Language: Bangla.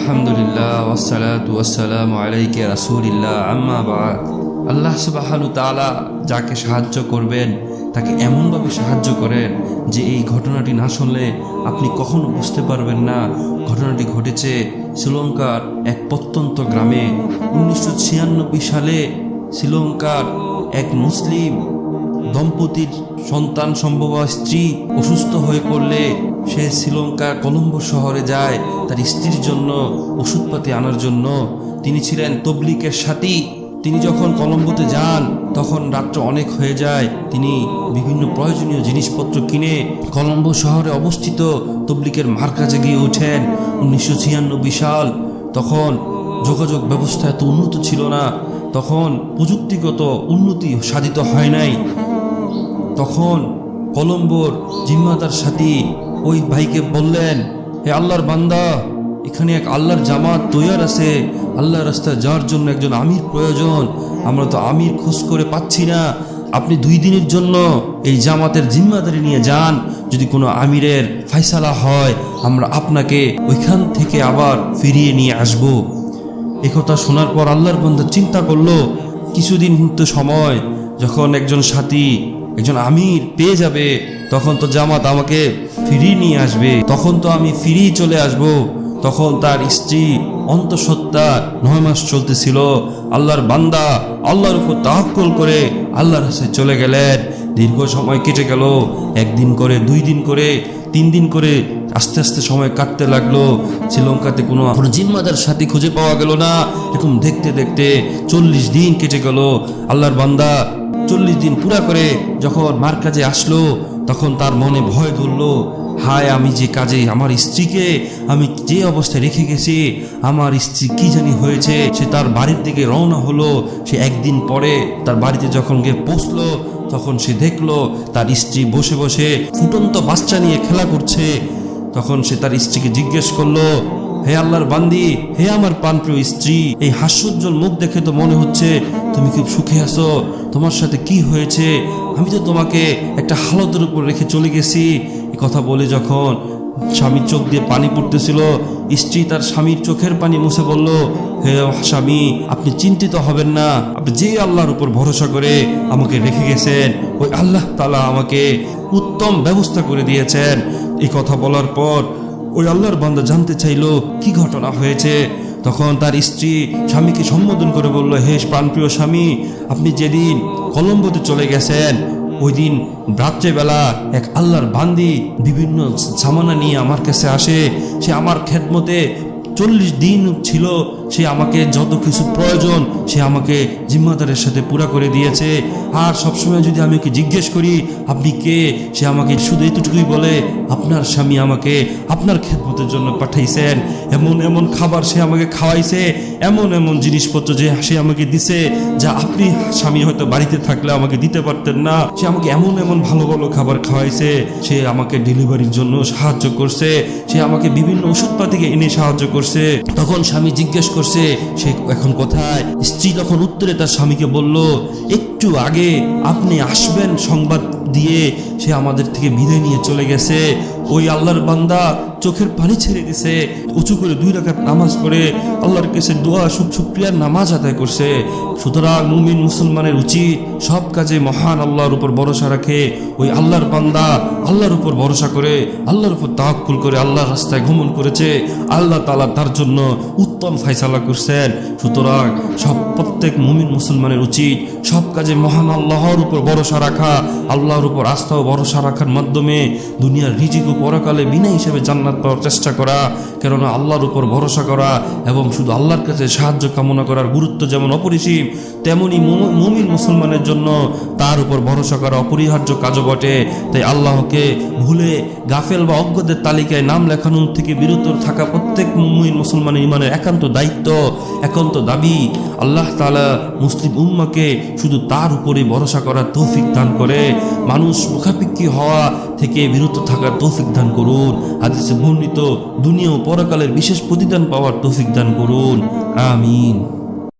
আলহামদুলিল্লাহ ওয়াসসালাতু ওয়াসসালামু আলাইকা রাসূলিল্লাহ আম্মা বা'দ। আল্লাহ সুবহানাহু তাআলা যাকে সাহায্য করবেন তাকে এমনভাবে সাহায্য করেন যে এই ঘটনাটি না শুনলে আপনি কখনো বুঝতে পারবেন না। ঘটনাটি ঘটেছে শ্রীলঙ্কার এক প্রত্যন্ত গ্রামে। 1996 সালে শ্রীলঙ্কার এক মুসলিম দম্পতির সন্তান সম্ভব স্ত্রী অসুস্থ হয়ে পড়লে সে শ্রীলঙ্কা কলম্বো শহরে যায় তার স্ত্রীর জন্য ওষুধপাতি আনার জন্য। তিনি ছিলেন তবলিগের সাথী। তিনি যখন কলম্বোতে যান তখন রাত্র অনেক হয়ে যায়। তিনি বিভিন্ন প্রয়োজনীয় জিনিসপত্র কিনে কলম্বো শহরে অবস্থিত তবলিগের মার্কাজে গিয়ে ওঠেন। 1996 সাল। তখন যোগাযোগ ব্যবস্থা এত উন্নত ছিল না, তখন প্রযুক্তিগত উন্নতি সাধিত হয় নাই। তখন কলম্বোর জিম্মাদার সাথী ওই ভাইকে বললেন, হে আল্লাহর বান্দা, এখানে এক আল্লাহর জামাত তৈয়ার আছে, আল্লাহর রাস্তায় যাওয়ার জন্য একজন আমির প্রয়োজন। আমরা তো আমির খোঁজ করে পাচ্ছি না। আপনি 2 দিনের জন্য এই জামাতের জিম্মাদারি নিয়ে যান। যদি কোনো আমিরের ফয়সালা হয় আমরা আপনাকে ওইখান থেকে আবার ফিরিয়ে নিয়ে আসব। একথা শোনার পর আল্লাহর বান্দা চিন্তা করলো, কিছুদিন তো সময়, যখন একজন সাথী একজন আমির পেয়ে যাবে তখন তো জামাত আমাকে ফিরিয়ে নিয়ে আসবে, তখন তো আমি ফিরিয়ে চলে আসব। তখন তার স্ত্রী অন্তঃসত্ত্বা 9 মাস চলতেছিল। আল্লাহর বান্দা আল্লাহর উপর তাওয়াক্কুল করে আল্লাহর কাছে চলে গেলেন। দীর্ঘ সময় কেটে গেল। 1 দিন করে, 2 দিন করে, 3 দিন করে আস্তে আস্তে সময় কাটতে লাগলো। শ্রীলঙ্কাতে কোনো জিম্মাদার সাথী খুঁজে পাওয়া গেল না। এরকম দেখতে দেখতে 40 দিন কেটে গেল। আল্লাহর বান্দা 40 দিন পুরা করে যখন মার্কাজে আসলো তখন তার মনে ভয় ধরলো, হায় আমি যে কাজে আমার স্ত্রীকে আমি যে অবস্থায় রেখে গেছি, আমার স্ত্রী কি জানি হয়েছে। সে তার বাড়ির দিকে রওনা হলো। সে 1 দিন পরে তার বাড়িতে যখন গিয়ে পৌঁছলো তখন সে দেখলো তার স্ত্রী বসে বসে ফুটন্ত বাচ্চা নিয়ে খেলা করছে। তখন সে তার স্ত্রীকে জিজ্ঞেস করলো, হে আল্লাহর বান্দি, হে আমার প্রাণপ্রিয় স্ত্রী, এই হাস্যোজ্জ্বল মুখ দেখে তো মনে হচ্ছে তুমি খুব সুখে আছো। তোমার সাথে কি হয়েছে? আমি তো তোমাকে একটা হালতের উপর রেখে চলে গেছি। এই কথা বলে যখন স্বামীর চোখ দিয়ে পানি পড়তেছিল, স্ত্রী তার স্বামীর চোখের পানি মুছে বলল, হে স্বামী, আপনি চিন্তিত হবেন না। আপনি যে আল্লাহর উপর ভরসা করে আমাকে রেখে গেছেন, ওই আল্লাহ তাআলা আমাকে উত্তম ব্যবস্থা করে দিয়েছেন। এই কথা বলার পর ওই আল্লাহর বান্দা জানতে চাইলো কি ঘটনা হয়েছে। তখন তার স্ত্রী স্বামীকে সম্বোধন করে বলল, হে প্রাণপ্রিয় স্বামী, আপনি যেদিন কলম্বোতে চলে গেছেন ওই দিন রাত্রেবেলা এক আল্লাহর বান্দি বিভিন্ন সামানা নিয়ে আমার কাছে আসে। সে আমার খেদমতে 40 দিন ছিল। সে আমাকে যত কিছু প্রয়োজন সে আমাকে জিম্মাদারের সাথে পুরা করে দিয়েছে। আর সবসময় যদি আমি ওকে জিজ্ঞেস করি আপনি কে, সে আমাকে শুধু এতটুকুই বলে, আপনার স্বামী আমাকে আপনার খেদমতের জন্য পাঠাইছেন। এমন এমন খাবার সে আমাকে খাওয়াইছে, এমন এমন জিনিসপত্র যে সে আমাকে দিছে যা আপনি স্বামী হয়তো বাড়িতে থাকলে আমাকে দিতে পারতেন না। সে আমাকে এমন এমন ভালো ভালো খাবার খাওয়াইছে। সে আমাকে ডেলিভারির জন্য সাহায্য করছে। সে আমাকে বিভিন্ন ওষুধপাতিকে এনে সাহায্য করছে। তখন স্বামী জিজ্ঞেস করছে সে এখন কোথায়। স্ত্রী তখন উত্তরে তার স্বামীকে বলল, একটু আগে আপনি আসবেন সংবাদ দিয়ে সে আমাদের থেকে বিদায় নিয়ে চলে গেছে। ওই আল্লাহর বান্দা চোখের পানি ছেড়ে দিছে, উঁচু করে 2 রাকাত নামাজ পড়ে আল্লাহর কাছে দোয়া শুকরিয়ার নামাজ আদায় করছে। সুতরাং মুমিন মুসলমানের উচিত সব কাজে মহান আল্লাহর উপর ভরসা রাখে। ওই আল্লাহর বান্দা আল্লাহর উপর ভরসা করে আল্লাহর উপর তাওয়াক্কুল করে আল্লাহর রাস্তায় গমন করেছে। আল্লাহ তাআলা তার জন্য উত্তম ফয়সালা করছেন। সুতরাং প্রত্যেক মুমিন মুসলমানের উচিত সব কাজে মহান আল্লাহর উপর ভরসা রাখা। আল্লাহর উপর আস্থা ও ভরসা রাখার মাধ্যমে দুনিয়ার রিজিক ও পরকালে বিনা হিসেবে জান্নাত পাওয়ার চেষ্টা করা। কেননা আল্লাহর উপর ভরসা করা এবং শুধু আল্লাহর কাছে সাহায্য কামনা করার গুরুত্ব যেমন অপরিসীম, তেমনি মুমিন মুসলমানের জন্য তার উপর ভরসা করা অপরিহার্য কাজও বটে। তাই আল্লাহকে ভুলে গাফেল বা অজ্ঞদের তালিকায় নাম লেখানো থেকে বিরত থাকা প্রত্যেক মুমিন মুসলমানের ইমানের একান্ত দায়িত্ব, একান্ত দাবি। আল্লাহ তাআলা মুসলিম উম্মাহকে শুধু তার উপরে ভরসা করার তৌফিক দান করে, মানুষ মুখাপেক্ষী হওয়া থেকে বিরত থাকার তৌফিক দান করুন। হাদিসে বর্ণিত দুনিয়া ও পরকালের বিশেষ প্রতিদান পাওয়ার তৌফিক দান করুন। আমিন।